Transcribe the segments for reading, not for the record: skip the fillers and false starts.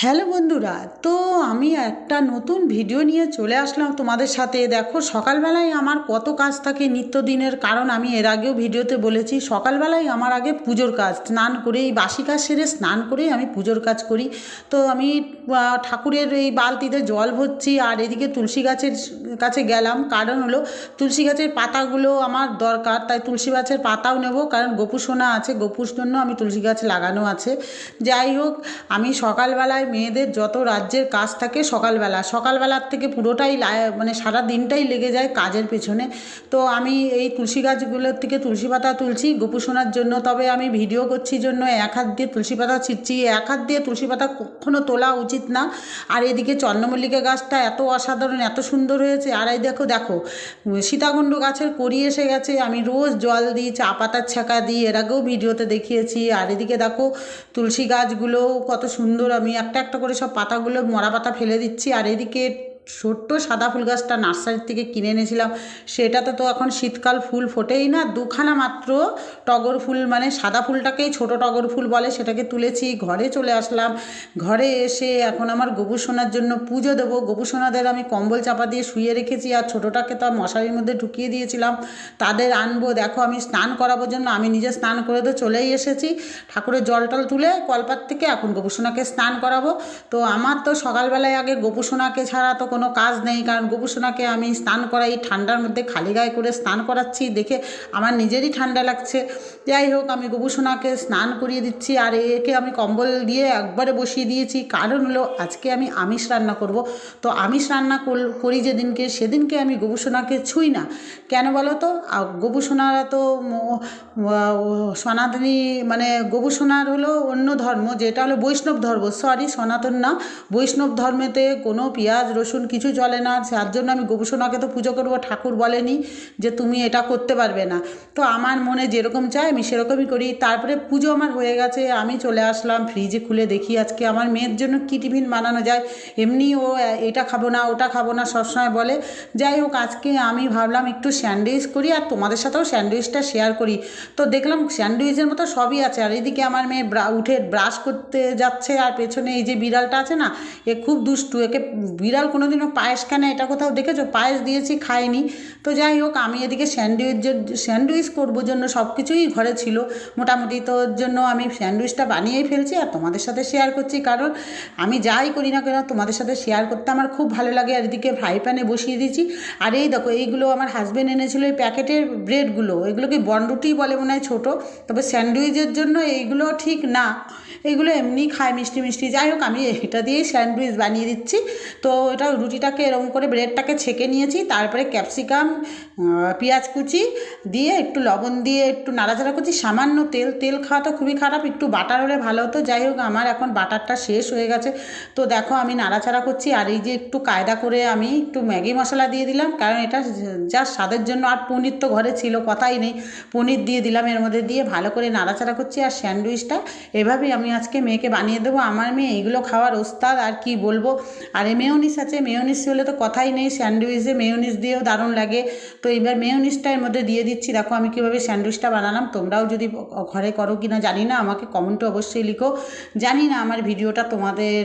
Hello বন্ধুরা, তো আমি একটা নতুন ভিডিও নিয়ে চলে আসলাম তোমাদের সাথে। দেখো, সকালবেলায় আমার কত কাজ থাকে নিত্যদিনের, কারণ আমি এর আগেও ভিডিওতে বলেছি সকালবেলায় আমার আগে পুজোর কাজ, স্নান করে এই বাসি কাজ সেরে স্নান করেই আমি পুজোর কাজ করি। তো আমি ঠাকুরের এই বালতিতে জল ভরছি, আর এদিকে তুলসী গাছের কাছে গেলাম, কারণ হলো তুলসী গাছের পাতাগুলো আমার দরকার, তাই তুলসী গাছের পাতাও নেব, কারণ গোপুসোনা আছে, গোপুর জন্য আমি তুলসী গাছ লাগানো আছে। যাই হোক, আমি সকালবেলায় মেয়েদের যত রাজ্যের কাজ থাকে সকালবেলার থেকে পুরোটাই মানে সারা দিনটাই লেগে যায় কাজের পেছনে। তো আমি এই তুলসী গাছগুলোর থেকে তুলসী পাতা তুলছি গোপুসোনার জন্য। তবে আমি ভিডিও করছি জন্য এক হাত দিয়ে তুলসী পাতা ছিঁড়ছি, এক হাত দিয়ে তুলসী পাতা কখনো তোলা উচিত না। আর এদিকে চন্দ্রমল্লিকা গাছটা এত অসাধারণ, এত সুন্দর হয়েছে। আর এই দেখো দেখো সীতাকুণ্ড গাছের কড়ি এসে গেছে, আমি রোজ জল দিই, চা পাতার ছ্যাঁকা দিই, এর আগেও ভিডিওতে দেখিয়েছি। আর এদিকে দেখো তুলসী গাছগুলো কত সুন্দর, আমি একটা একটা করে সব পাতাগুলো মরা পাতা ফেলে দিচ্ছি। আর এদিকে ছোট্ট সাদা ফুল গাছটা নার্সারির থেকে কিনে এনেছিলাম, সেটাতে তো এখন শীতকাল ফুল ফোটেই না, দুখানা মাত্র টগর ফুল, মানে সাদা ফুলটাকেই ছোট টগর ফুল বলে, সেটাকে তুলেছি। ঘরে চলে আসলাম, ঘরে এসে এখন আমার গোপুসোনার জন্য পুজো দেবো। গোপুসোনাদের আমি কম্বল চাপা দিয়ে শুয়ে রেখেছি, আর ছোটোটাকে তো মশারির মধ্যে ঢুকিয়ে দিয়েছিলাম, তাদের আনবো। দেখো, আমি স্নান করাবার জন্য আমি নিজে স্নান করে তো চলেই এসেছি, ঠাকুরের জল টল তুলে কলপাত থেকে এখন গোপুসোনাকে স্নান করাবো। তো আমার তো সকালবেলায় আগে গোপুসোনাকে ছাড়া তো কোনো কাজ নেই, কারণ গোপুসোনাকে আমি স্নান করাই, ঠান্ডার মধ্যে খালি গায়ে করে স্নান করাচ্ছি দেখে আমার নিজেরই ঠান্ডা লাগছে। যাই হোক, আমি গোপুসোনাকে স্নান করিয়ে দিচ্ছি, আর একে আমি কম্বল দিয়ে একবারে বসিয়ে দিয়েছি, কারণ হলো আজকে আমি আমিষ রান্না করব। তো আমিষ রান্না করি যেদিনকে, সেদিনকে আমি গোপুসোনাকে ছুঁই না। কেন বলো তো? গোপুসোনারা তো সনাতনী, মানে গোপুসোনার হলো অন্য ধর্ম, যেটা হলো বৈষ্ণব ধর্ম, সরি সনাতন না, বৈষ্ণব ধর্মেতে কোনো পেঁয়াজ রসুন কিছু চলে না। যার জন্য আমি গোপুসোনাকে তো পুজো করবো, ঠাকুর বলেনি যে তুমি এটা করতে পারবে না। তো আমার মনে যেরকম চায় আমি সেরকমই করি। তারপরে পুজো আমার হয়ে গেছে, আমি চলে আসলাম, ফ্রিজে খুলে দেখি আজকে আমার মেয়ের জন্য কী টিফিন বানানো যায়। এমনি ও এটা খাবো না ওটা খাবো না সবসময় বলে। যাই হোক, আজকে আমি ভাবলাম একটু স্যান্ডউইচ করি, আর তোমাদের সাথেও স্যান্ডউইচটা শেয়ার করি। তো দেখলাম স্যান্ডউইচের মতো সবই আছে। আর এদিকে আমার মেয়ে উঠে ব্রাশ করতে যাচ্ছে, আর পেছনে এই যে বিড়ালটা আছে না, এ খুব দুষ্টু, একে বিড়াল কোনোদিনও পায়েস খায় না, এটা কোথাও দেখেছো? পায়েস দিয়েছি খায়নি। তো যাই হোক, আমি এদিকে স্যান্ডউইচ করবো জন্য সব কিছুই ঘরে ছিল মোটামুটি, তো ওর জন্য আমি স্যান্ডউইচটা বানিয়েই ফেলছি আর তোমাদের সাথে শেয়ার করছি, কারণ আমি যাই করি না কেন তোমাদের সাথে শেয়ার করতে আমার খুব ভালো লাগে। আর এদিকে ফ্রাই প্যানে বসিয়ে দিয়েছি। আর এই দেখো, এইগুলো আমার হাজব্যান্ড এনেছিল, এই প্যাকেটের ব্রেডগুলো, এগুলোকে বনরুটি বলে মনে হয় ছোটো, তবে স্যান্ডউইচের জন্য এইগুলো ঠিক না, এইগুলো এমনি খায় মিষ্টি মিষ্টি। যাই হোক, আমি এটা দিয়েই স্যান্ডউইচ বানিয়ে দিচ্ছি। তো এটা রুটিটাকে এরকম করে ব্রেডটাকে ছেঁকে নিয়েছি, তারপরে ক্যাপসিকাম, পেঁয়াজ কুচি দিয়ে একটু লবণ দিয়ে একটু নাড়াচাড়া করছি, সামান্য তেল খাওয়া তো খুবই খারাপ, একটু বাটার হলে ভালো হতো। যাই হোক, আমার এখন বাটারটা শেষ হয়ে গেছে। তো দেখো, আমি নাড়াচাড়া করছি, আর এই যে একটু কায়দা করে আমি একটু ম্যাগি মশলা দিয়ে দিলাম, কারণ এটা যা স্বাদের জন্য। আর পনির তো ঘরে ছিল, কথাই নেই, পনির দিয়ে দিলাম এর মধ্যে, দিয়ে ভালো করে নাড়াচাড়া করছি। আর স্যান্ডউইচটা এভাবেই আমি আজকে মেয়েকে বানিয়ে দেবো। আমার মেয়ে এইগুলো খাওয়ার ওস্তাদ, আর কি বলবো। আর এই মেয়োনিজ আছে, মেয়োনিজ হলে তো কথাই নেই, স্যান্ডউইচে মেয়োনিজ দিয়েও দারুণ লাগে। তো এবার মেয়োনিজটা এর মধ্যে দিয়ে দিচ্ছি। দেখো আমি কীভাবে স্যান্ডউইচটা বানালাম, তোমরাও যদি ঘরে করো কি না জানি না, আমাকে কমেন্টে অবশ্যই লিখো। জানি না আমার ভিডিওটা তোমাদের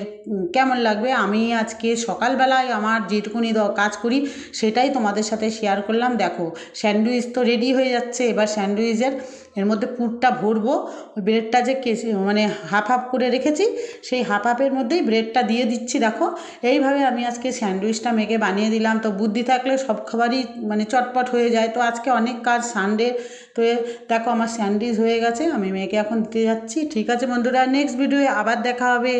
কেমন লাগবে। আমি আজকে সকালবেলায় আমার যেটুকুনি কাজ করি সেটাই তোমাদের সাথে শেয়ার করলাম। দেখো, স্যান্ডউইচ তো রেডি হয়ে যাচ্ছে, এবার স্যান্ডউইচের এর মধ্যে পুরটা ভরবো। ওই ব্রেডটা যে মানে হাফ হাফ করে রেখেছি, সেই হাফ হাফের মধ্যেই ব্রেডটা দিয়ে দিচ্ছি। দেখো, এইভাবে আমি আজকে স্যান্ডউইচটা মেখে বানিয়ে দিলাম। তো বুদ্ধি থাকলে সব খাবারই মানে চটপট হয়ে যায়। তো আজকে অনেক কাজ, সানডে। তো দেখো, আমার স্যান্ডউইচ হয়ে গেছে, আমি মেয়েকে এখন দিতে যাচ্ছি। ঠিক আছে বন্ধুরা, নেক্সট ভিডিওয়ে আবার দেখা হবে।